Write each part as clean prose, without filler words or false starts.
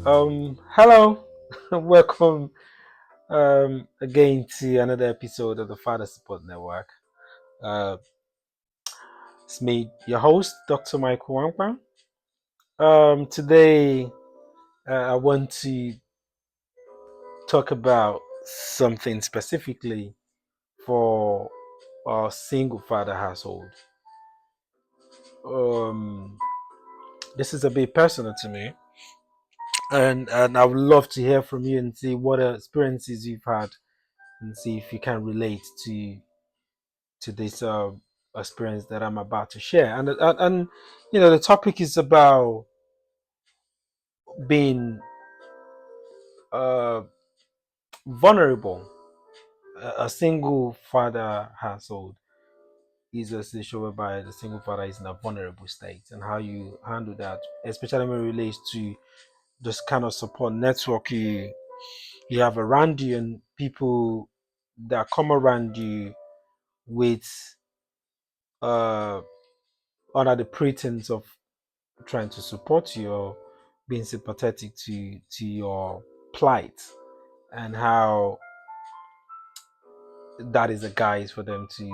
Hello, welcome again to another episode of the Father Support Network. Uh, it's me, your host, Dr. Michael Wampa. Today, I want to talk about something specifically for a single father household. Um, this is a bit personal to me, and I would love to hear from you and see what experiences you've had, and see if you can relate to this experience that I'm about to share. And the topic is about being uh, vulnerable. A single father household is a situation whereby the single father is in a vulnerable state, and how you handle that, especially when it relates to this kind of support network you have around you, and people that come around you with uh under the pretense of trying to support you or being sympathetic to your plight, and how that is a guise for them to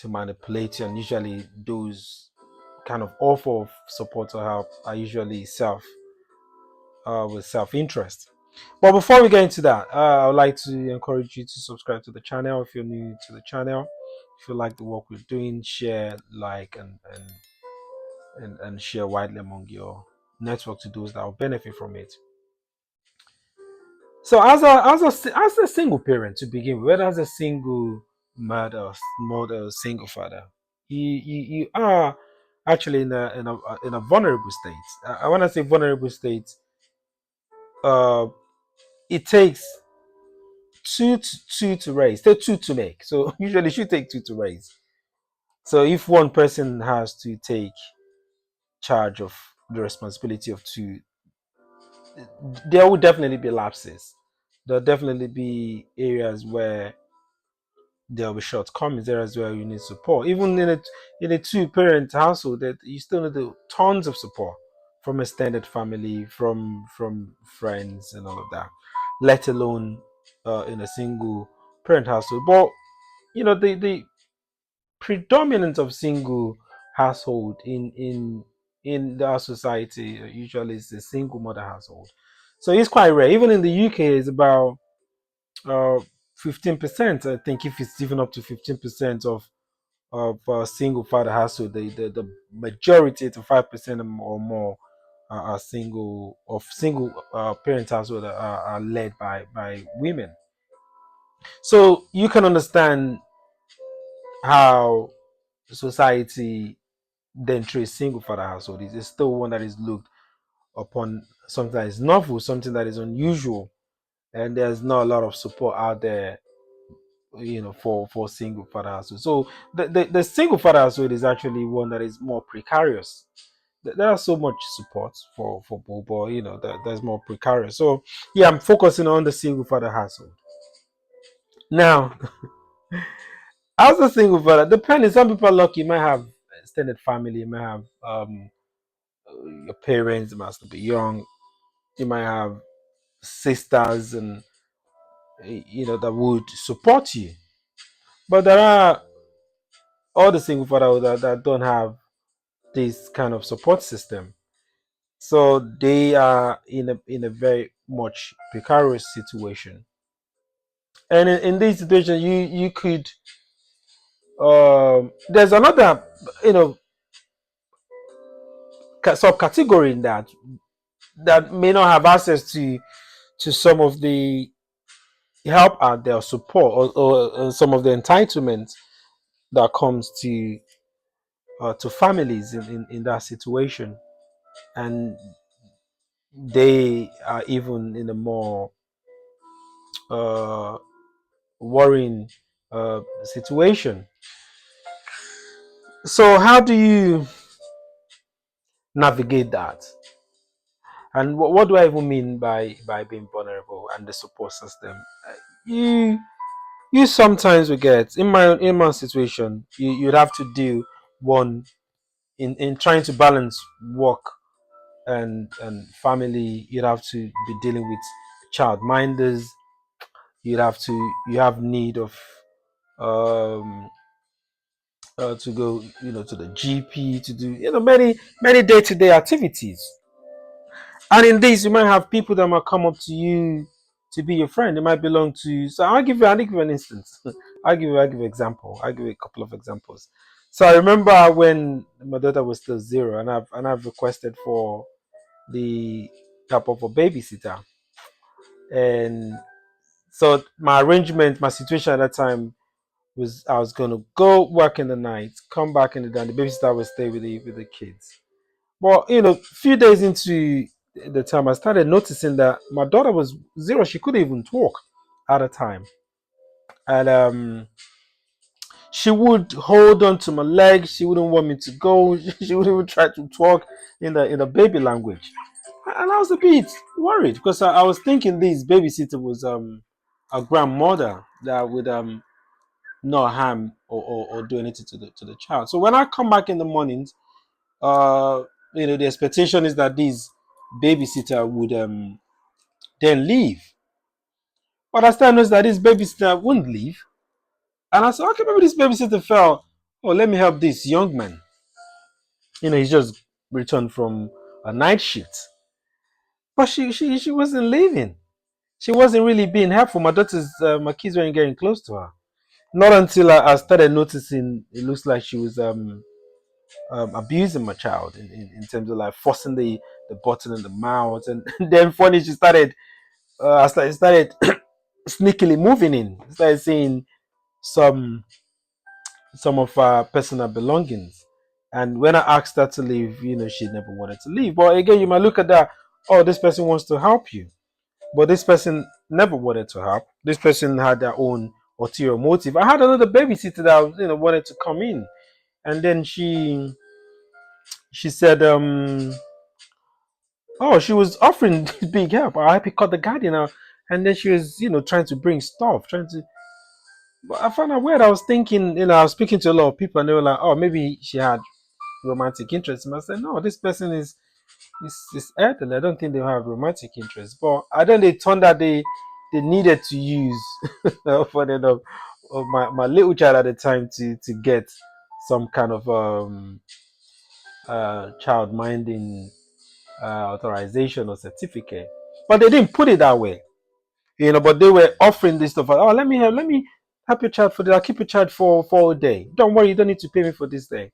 manipulate you. And usually those kind of offer of support or help are usually with self-interest. But before we get into that, I would like to encourage you to subscribe to the channel if you're new to the channel. If you like the work we're doing, share, like, and share widely among your network to those that will benefit from it. So as a single parent to begin with, whether as a single mother, single father, you are actually in a vulnerable state. I want to say vulnerable state. Uh, it takes two to raise, two to make. So usually it should take two to raise. So if one person has to take charge of the responsibility of two, there will definitely be lapses. There'll definitely be areas where there'll be shortcomings, areas where you need support. Even in a two-parent household, that you still need tons of support from extended family, from friends, and all of that. Let alone in a single parent household. But the predominance of single household in our society usually is a single mother household. So it's quite rare. Even in the UK, it's about uh 15%. I think if it's even up to 15% of single father household, the majority to 5% or more are single parent household are led by women. So you can understand how society then treats single father household. It's still one that is looked upon, something that is novel, something that is unusual, and there's not a lot of support out there, for single father household. So the single father household is actually one that is more precarious. There are so much support for both, but there's more precarious. So yeah, I'm focusing on the single father household now. As a single father, depending, some people are lucky, you might have extended family, you might have your parents, they must be young, you might have sisters, and that would support you. But there are all the single fathers that don't have this kind of support system. So they are in a very much precarious situation. And in this situation, you could there's another you know subcategory in that may not have access to some of the help out there, support, or some of the entitlements that comes to families in that situation. And they are even in a more uh, worrying situation. So how do you navigate that? And what do I even mean by being vulnerable and the support system? You you sometimes will get in my situation. You'd have to do one in trying to balance work and family. You'd have to be dealing with child minders. You have need of um to go, to the GP, to do, many day-to-day activities. And in this, you might have people that might come up to you to be your friend. They might belong to. So I'll give you an instance. I'll give you example. I'll give you a couple of examples. So I remember when my daughter was still 0, and I've requested for the help of a babysitter. And so my arrangement, my situation at that time was I was gonna go work in the night, come back in the day, and the babysitter would stay with the kids. Well, a few days into the time, I started noticing that my daughter was 0. She couldn't even talk at a time, and she would hold on to my leg. She wouldn't want me to go. She wouldn't even try to talk in the baby language, and I was a bit worried because I was thinking this babysitter was a grandmother that would not harm or do anything to the child. So when I come back in the mornings, uh, the expectation is that this babysitter would then leave. But I still noticed that this babysitter wouldn't leave. And I said, okay, maybe this babysitter felt, oh, let me help this young man. He's just returned from a night shift. But she wasn't leaving. She wasn't really being helpful. My kids weren't getting close to her. Not until I started noticing it looks like she was abusing my child in terms of like forcing the button in the mouth. And then funny, she started, I started sneakily moving in. Started seeing some some of her personal belongings. And when I asked her to leave, she never wanted to leave. But again, you might look at that, oh, this person wants to help you. But this person never wanted to help. This person had their own ulterior motive. I had another babysitter that wanted to come in. And then she said, oh, she was offering big help. I cut the guardian out. And then she was, trying to bring stuff, trying to. But I found out weird. I was thinking, I was speaking to a lot of people, and they were like, "Oh, maybe she had romantic interest." And I said, "No, this person is elderly. I don't think they have romantic interest." But I don't. They turned out they needed to use for of my little child at the time to get some kind of child minding authorization or certificate. But they didn't put it that way. But they were offering this stuff. Like, oh, let me help your child for this. I'll keep your child for a day. Don't worry, you don't need to pay me for this day.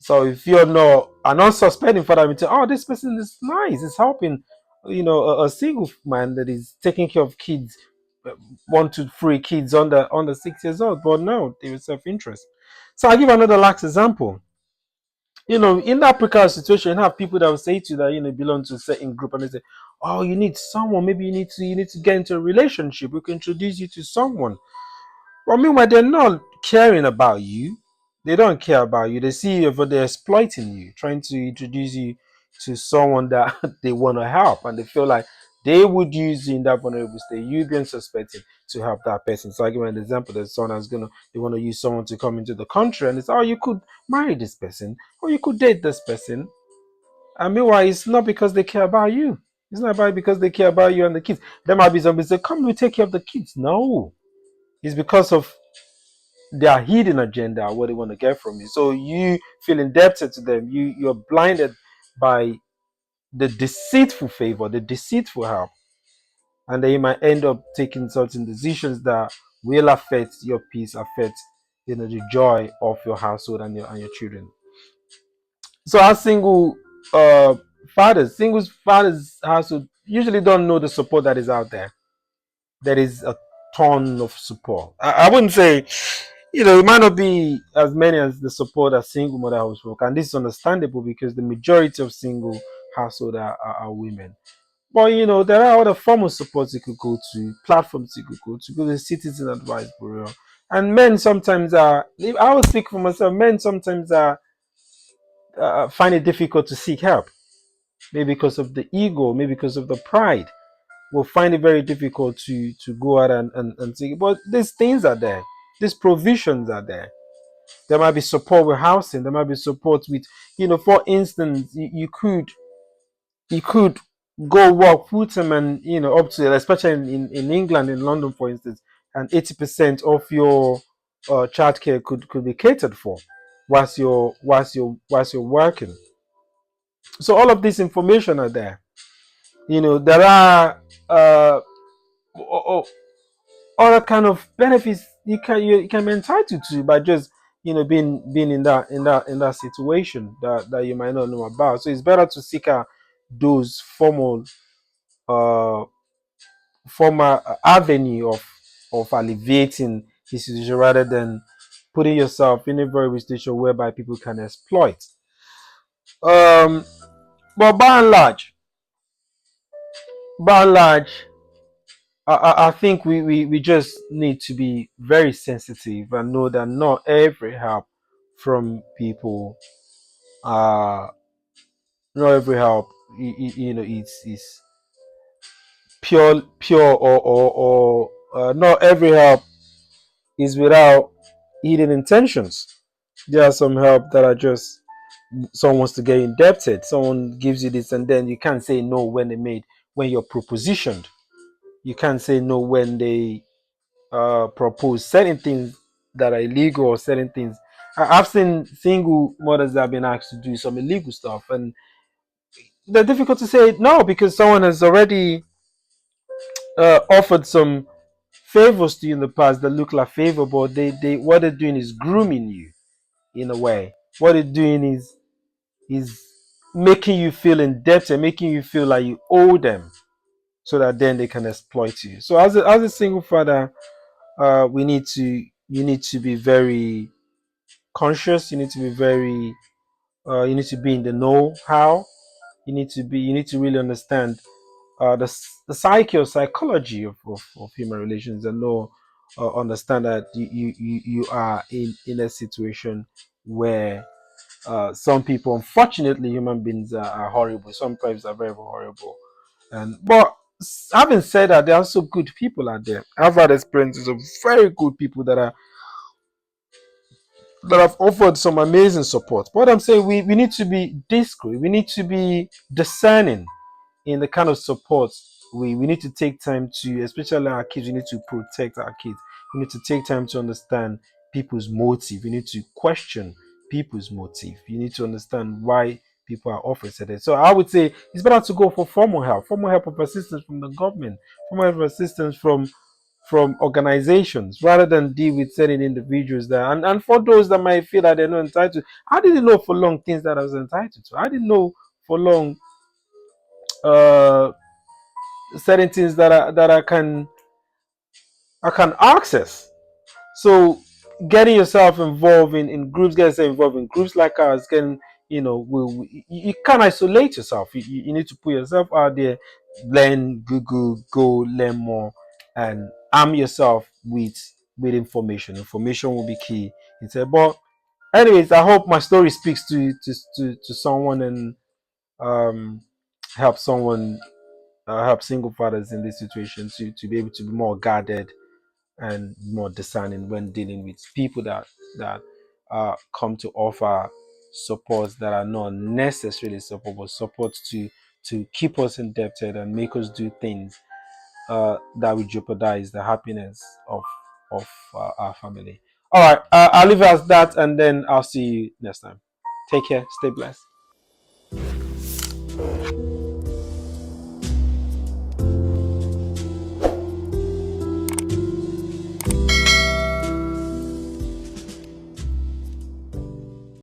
So if you're not an unsuspecting father, you say, oh, this person is nice, it's helping, a single man that is taking care of kids, 1 to 3 kids under 6 years old. But no, they were self-interest. So I'll give another last example. In that precarious situation, you have people that will say to you that belong to a certain group, and they say, "Oh, you need someone. Maybe you need to get into a relationship. We can introduce you to someone." But meanwhile, they're not caring about you. They don't care about you. They see you, but they're exploiting you, trying to introduce you to someone that they want to help, and they feel like they would use you in that vulnerable state. You being suspected to help that person. So I give an example. There's someone that's they want to use someone to come into the country, and it's, oh, you could marry this person, or you could date this person. And meanwhile, it's not because they care about you. It's not about because they care about you and the kids. There might be somebody say, "Come, we take care of the kids." No, it's because of their hidden agenda, what they want to get from you. So you feel indebted to them. You're blinded by the deceitful favor, the deceitful help, and then you might end up taking certain decisions that will affect your peace, affect the joy of your household and your children. So as uh single fathers household usually don't know the support that is out there. There is a ton of support. I wouldn't say, it might not be as many as the support that single mother household, and this is understandable because the majority of single household are women. But there are other forms of support you could go to, platforms you could go to the Citizen Advice Bureau. And men sometimes are, I will speak for myself, men sometimes are find it difficult to seek help. Maybe because of the ego, maybe because of the pride. Will find it very difficult to go out and seek. But these things are there. These provisions are there. There might be support with housing. There might be support with, for instance, you could. you could go work full time and up to, especially in England, in London for instance, and 80% of your childcare could be catered for whilst you're working. So all of this information are there. There are other kind of benefits you can be entitled to by just being in that situation that you might not know about. So it's better to seek out those uh formal avenue of alleviating the situation rather than putting yourself in a very situation whereby people can exploit. um but by and large, I think we just need to be very sensitive and know that not every help from people, uh not every help, it's pure, or not every help is without hidden intentions. There are some help that are just someone wants to get indebted, someone gives you this, and then you can't say no when you're propositioned. You can't say no when they propose certain things that are illegal, or certain things. I've seen single mothers that have been asked to do some illegal stuff, and they're difficult to say no because someone has already offered some favors to you in the past that look like favor, but they what they're doing is grooming you in a way. What they're doing is making you feel indebted, making you feel like you owe them, so that then they can exploit you. So as a single father, you need to be very conscious. You need to be in the know how. You need to really understand the psyche or psychology of human relations, and know understand that you are in a situation where some people, unfortunately, human beings are horrible. Sometimes are very, very horrible. And but having said that, there are also good people out there. I've had experiences of very good people that have offered some amazing support. But I'm saying we need to be discreet. We need to be discerning in the kind of support we need to take time to, especially our kids. We need to protect our kids. We need to take time to understand people's motive. We need to question people's motive. You need to understand why people are offering certain. So I would say it's better to go for formal help of assistance from the government, formal help of assistance from organizations, rather than deal with certain individuals that, and for those that might feel that they're not entitled. I didn't know for long things that I was entitled to. I didn't know for long uh certain things that I can access. So getting yourself involved in groups, getting yourself involved in groups like ours, can you can't isolate yourself. You need to put yourself out there, learn, Google, go learn more, and arm yourself with information. Information will be key. But anyways, I hope my story speaks to someone, and um help someone, help single fathers in this situation to be able to be more guarded and more discerning when dealing with people that come to offer supports that are not necessarily support, but support to keep us indebted and make us do things that will jeopardize the happiness of our family. All right, I'll leave it as that, and then I'll see you next time. Take care. Stay blessed.